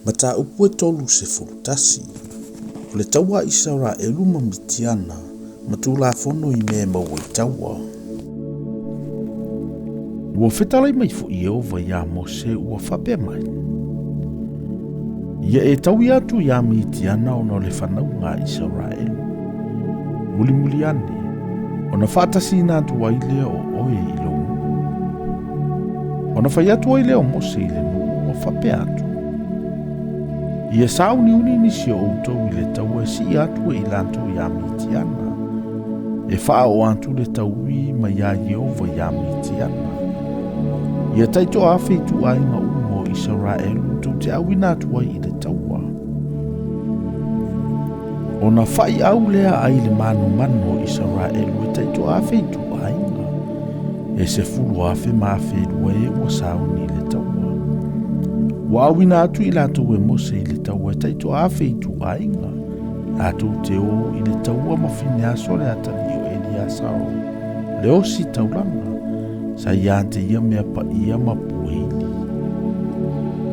Mata upu tolu se fulutasi. O le taua Israelu ma mitiana, ma tula fono I mea maua I taua. Ua fetalai mai fu Iova ia Mose ua whapea mai. Ia e tau atu ia mitiana ono le whanau ngā Israelu. Muli ane, ona whātasi nā tua I lea o oe I lo. Ona whai atu I lea o Mose I le nuu ua whapea atu. Ia sauni uni nisi o outou I le tau e si atu I lanto ia mitiana. E wha o atu le taui ma ia Iova ia mitiana. Ia taito awhi tu ainga umo Israelu tau te awina atua I le taua. Ona whai au lea ai le mano Israelu e taito awhi tu ainga. E se fulu awhi mawhi lua e ua sauni le taua. Wa awina atu I lato e Mose I le taua e taito awhi tu ainga. Lato te o I le taua mawhine aso le atani o Eliasaro. Le osi taulanga. Sa iante ia mea pa ia mapueili.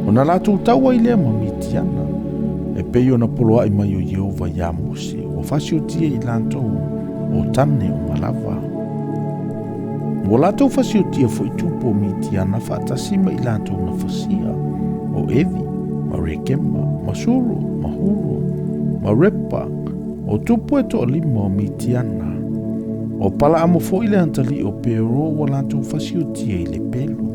Ona latu taua I lea mamitiana. E pei ona poloa I mai o Iova ia Mose. O fasio tia I lantou o tane o malava. O lantou fasio tia fo I tupo mitiana whaatasima I lantou na fasia. O Evi, ma Rekema, ma Suru, ma Huru, ma Repa. O tupo e to lima o mitiana. O pala amo fo I le antali o pero wa lantou fasio tia I le pelu.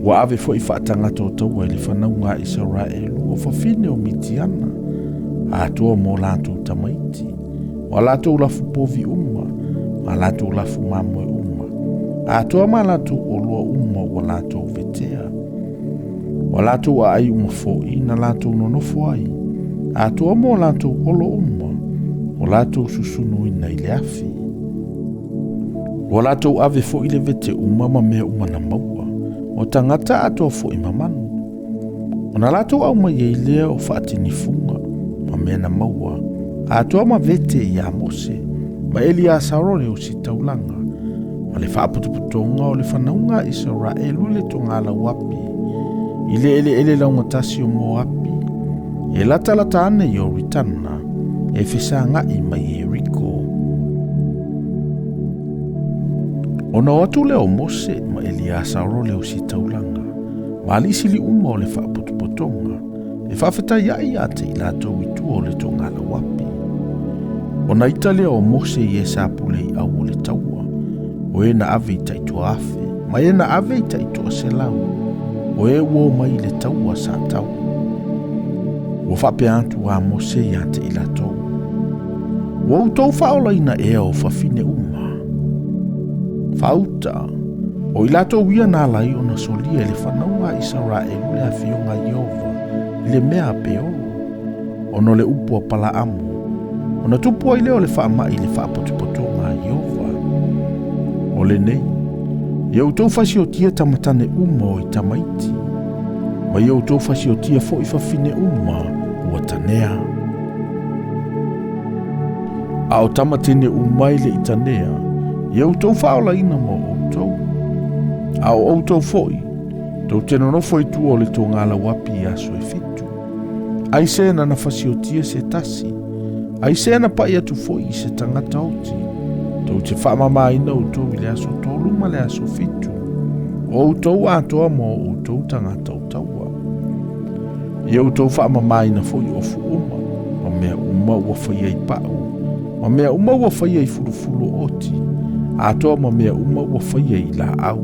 Wa ave fo I whaatangata o taua I le whanau ngā Israelu o whawhine o mitiana. A toa mo lantou tamaiti. Wa lantou lafu povi uma, ma lantou lafu mamoe uma. A toa ma lantou olua uma wa lantou vetea. Wa lantou a ai uma fo I na lantou nonofo ai. A toa mo lantou olo uma. O latou susunu ina I le afi. O latou ave fo I le vete uma ma mea uma na maua. O tangata atoa fo I mamanu. O na latou au mai e lea o whaatinifunga ma mea na maua. Atoa ma vete ia Mose. Ma Eliasaro le o si taulanga. Ma le whaaputuputonga o le whanaunga Israelu le tonga la wapi. I le ele launga tasi o mo api. E lata ane I o ritana. E fisa ngai mai e riko. Ona watu leo Mose ma Eliasaro leo si taulanga. Ma alisi li uma o le whaaputupotonga. E whawheta iai ate I latou I tua o le tonga la wapi. Ona ita leo Mose I e sapule I au o le taua. O e na ave I taito afe. Ma e na ave I taito selau. O e uo mai le taua sa tau. O whapea atu a Mose I ate I latou. Wau tau whaolaina ea o whawhine uma. Whauta, o I latou ia nā lai o na solia le whanaunga Israelu le awhionga Iova, le mea peoro, ono le upua pala amu, o na tupua I leo le whaamai le whaapotupotonga Iova. O le nei, iau tau whasio tia tamatane uma o I tamaiti, ma iau tau whasio tia fo I whawhine uma ua tanea. A o tamatene umai le itanea, iau tau whaola ina mo outou. A o outou foi, tau teno no foi tu o le tonga la wapi aso e fitu. Ai sena na fasiotia se tasi, ai sena pa ia tu foi se tangata oti. Tau te whaamama ina outou I le aso tolu ma le aso fitu. O outou atoa mo outou tangata o taua. Iau tau whaamama ina foi ofu uma, ma mea uma ua whaia I pao. Ma mea uma ua whaia I furufuru oti. A toa ma mea uma ua whaia I la au.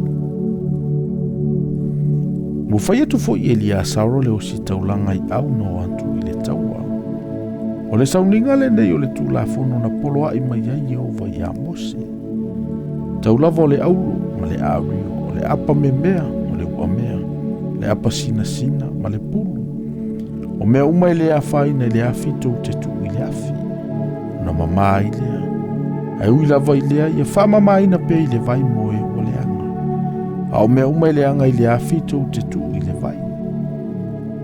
Ua whaia tu fo I Eliasaro le o si taulanga I au no atu I le taua. O le sauninga le nei o le tulafono na poloa I mai ai Iova ia Mose. Taulava o le auru ma le ario, o le apa me mea, o le ua mea, le apa sina ma le pulu. O mea uma I le awhaina I le afi tau te tu I le afi. Na mama I lea. Ai ui lava I lea ia whamama ina pe I le vai moe o le anga. A o mea uma I le anga I le afi tau te tu I le vai.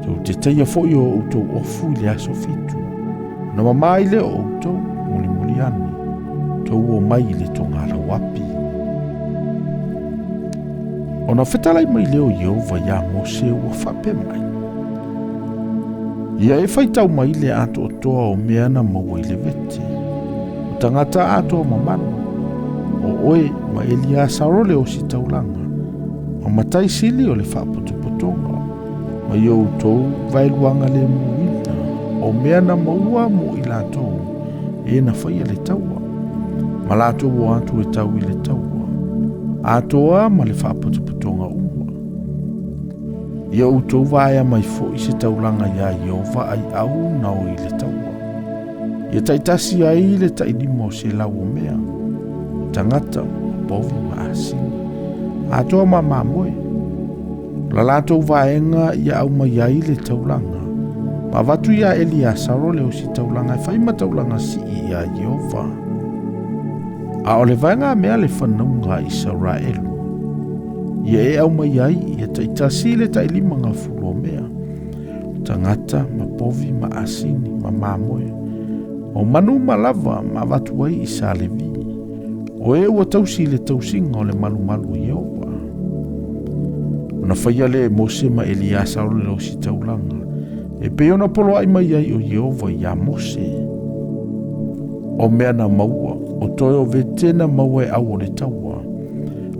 Tau te teia foi o outou ofu I le aso fitu. Na mama I le o outou muli ani. Tau o mai I le tonga la wapi. Ona fetalai mai leo Iova ia Mose ua whape mai. Ia e faitau mai le ato o toa o mea na maua i le vete. O tangata ato o mamano. O oe ma elia sarole o si taulanga. Ma matai sili o le whaapotopotonga. Ma iou tou vailuanga le muina. O mea na maua mo i latou. E na whaia le taua. Ma latou o atu e tau i le taua. Atoa ma le whaapotopotonga uma. Ia utou vaea mai fo i se taulanga ia Iova ai au na o i le taua. Ia taitasi ai le tainimo se lau o mea. Tangata, povi ma asini. Atoa ma mamoe. La latou vaenga ia au mai ai le taulanga. Ma vatu ia Elia Sarole o si taulanga e whaima taulanga si ia Iova. A o le vaenga mea le whanaunga Israelu. Ia e au mai ai, ia taitasi le tailima ngā fulu o mea. Tangata, ma povi, ma asini, ma mamoe. O manu ma lava, ma vatu ai i sa levi. O e ua tausi le tausinga o le malu malu i Iova. Ona whaia le Mose ma Elia Sarole o si taulanga. E pe ona polo ai mai ai o Iova i a Mose. O mea na maua, o toi o vetena maua e au o le taua.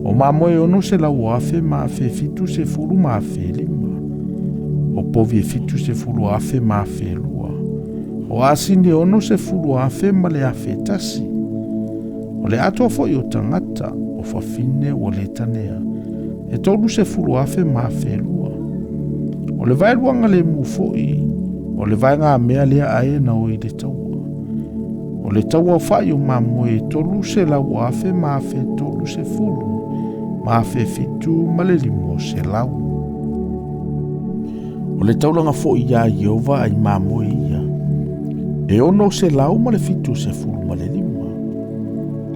O mamoe ono se lau afe ma afe fitu se furu ma afe lima. O povi e fitu se furu afe ma afe lua. O asini ono se furu afe ma le afe tasi. O le ato fo i o tangata o fafine o le tanea. E tolu se furu afe ma afe lua. O le vai luanga le mufoi. O le vai ngā mea lea ae na o i le taua. O le taua o fai o mamoe tolu se lau afe ma afe tolu se furu. Ma fe fitu ma le limo se lau. O le taulanga fo i a Iova ai mamoe ia. E ono se lau ma le fitu se fulu ma le lima.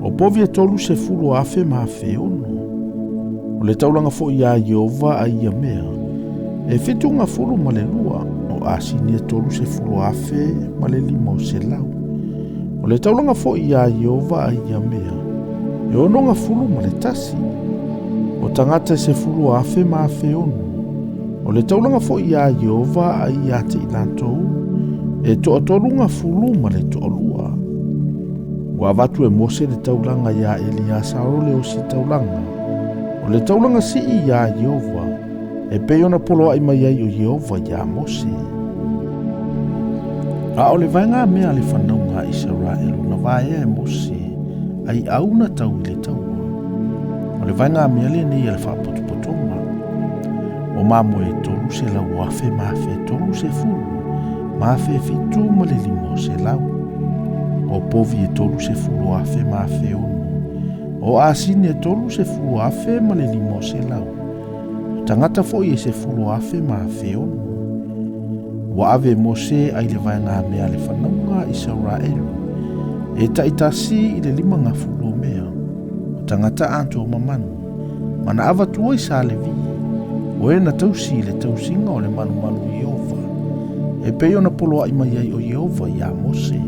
O povi e tolu se fulu afe ma afe ono. O le taulanga fo i a Iova ai ia mea. E fitu nga fulu ma le lua. O asini e tolu se fulu afe ma le lima se lau. O le taulanga fo i a Iova ai ia mea. E ono nga fulu ma le tasi. O tangata se fulu afe ma afe ono. O le taulanga fo i a Iova ai a te ilatou. E to atolunga fulu ma le to olua. Wa vatu e Mose le taulanga ia Elia Sarole o si taulanga. O le taulanga si i a Iova. E pe ona polo ai mai ai o Iova ia Mose. A o le vaenga mea le whanaunga Israelu na vaea e Mose. Ai auna tau i le taua. O le vaenga mea le nei e le whapotopotonga. O mamoe tolu se lau afe maafe tolu se fulu. Maafe fitu ma le limo se lau. O povi e tolu se fulu afe maafe ono. O asini e tolu se fulu afe ma le limo se lau. O tangata foi e se fulu afe maafe ono. Wa ave Mose ai le vaenga mea le whanaunga Israelu. E taitasi i le lima ngā fulu mea. Tangata anto o mamanu. Mana awa tua i sa le vi. O e na tausi le tausinga o le manu manu Iova. E pei ona polo ai mai ai o Iova i a Mose.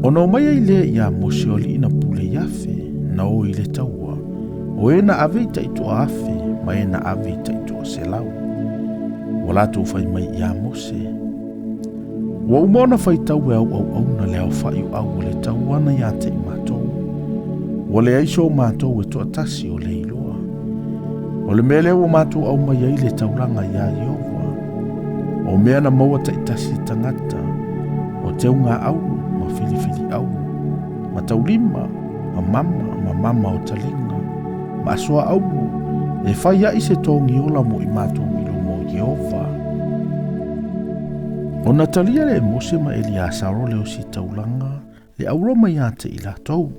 Ono mai ai le i a Mose o li ina pule iafe. Na o i le taua. O e na ave i taitua afe. Ma e na ave i taitua se lau. O lato fai mai i a Mose. Wa umona faitau e au na leo fai au o le tauana i a te imatou. O le aiso mātou e toa tasi o le iloa. O le mele o mātou au mai ai le tauranga i a Iova. O mea na maua taitasi tangata. O te unga au, ma filifili au. Ma taulima, ma mama o talinga. Ma asua au, e fai ai se tongi ola mo i mātou ilo mo Iova. O Natalia le Mose ma Elia Sarole o si taulanga. Le auro mai ate i la tau.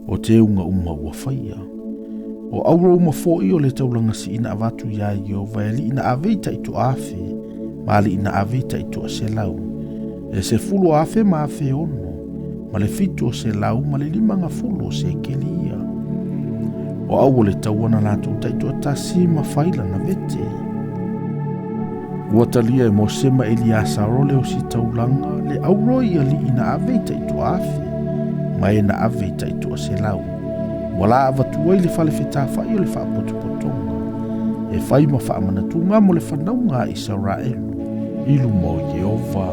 O te unga ua whaia. O auro uma fōi o le taulanga si ina avatu ia Iova e li ina aveita i tu afe, ma li ina aveita i tu a se lau. E se fulu afe ma afe ono, ma le fitu o se lau ma le limanga fulu o se kelia. O au o le tauana nātu taitu a tasi ma whaila na vete. Ua talia e Mose ma Elia Sarole o si taulanga, le auro ia li ina aveita i tu afe, ma e na aveita i tu a se lau. Wala avatua i le fale fetawhai o le whaapotopotonga. e fai ma whaamanatunga mo le whanau ngā Israelu, ilu mo Jehova.